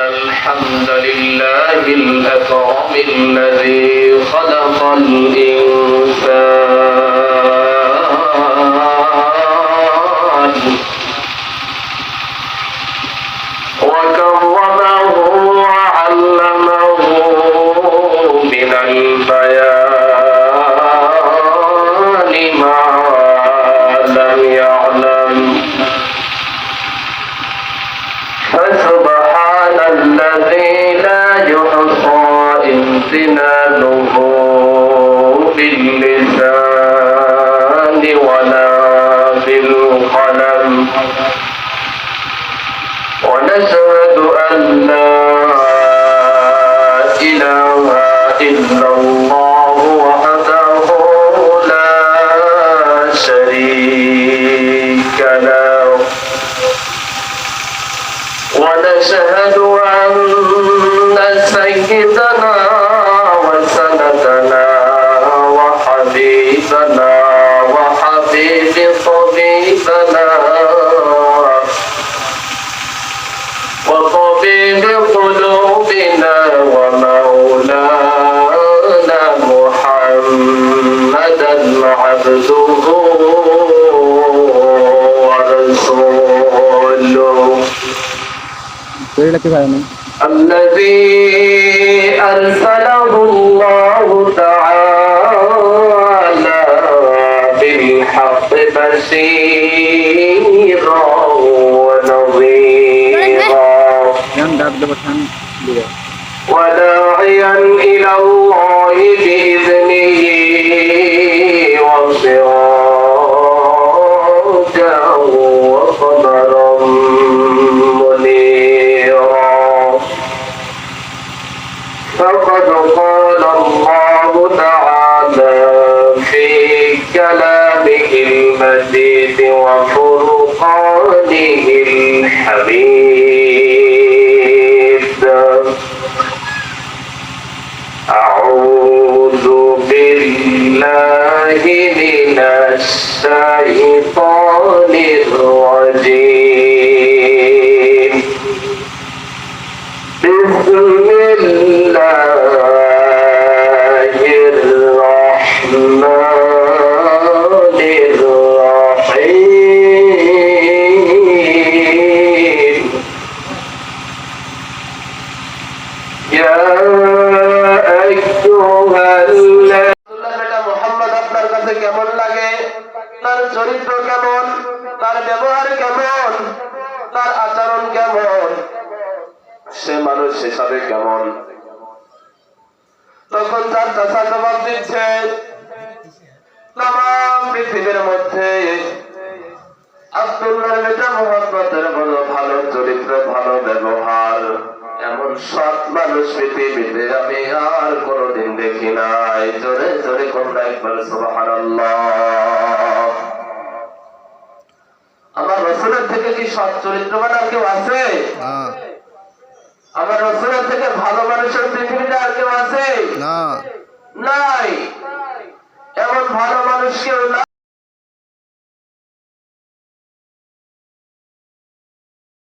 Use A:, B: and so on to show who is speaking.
A: الحمد لله الأكرم الذي خلق الإنسان وكرمه وعلمه من البيان ما لم يعلم فسبحان الذي لا يحصى امتنانه باللسان ولا بالقلم ونشهد أن لا إله إلا الله وحده لا شريك له ونشهد أن سيدنا وسندنا وحبيبنا وحبيب طبيبنا وطبيب قلوبنا ومولانا محمدا عبده ورسوله الذي أرسله الله تعالى بالحق بشيرا ونظيرا وداعيا إلى الله بإذنه وسراجا وقمرا منيرا فقد قال الله تعالى في كلامه المجيد وفرقانه الحميد أعوذ بالله من الشيطان الرجيم بسم الله الرحمن الرحيم يا কেমন লাগে, তার চরিত্র কেমন, তার ব্যবহার কেমন, তার আচরণ কেমন, সে মানুষ হিসাবে কেমন। তখন তার চাচা জবাব দিচ্ছে, তামাম পৃথিবীর মধ্যে আব্দুল্লাহর বেটা মুহাম্মদের বড় ভালো চরিত্র, ভালো ব্যবহার, এমন সৎ মানুষ পৃথিবীতে আমি আর কোনদিন দেখি নাই। জোরে জোরে কোনটা একবার সুবহানাল্লাহ। আমার রাসূলের থেকে কি সৎ চরিত্রবান আর কেউ আছে? আমার রাসূলের থেকে ভালো মানুষের পৃথিবীতে আর কেউ আছে? না, নাই। এমন ভালো মানুষ কেউ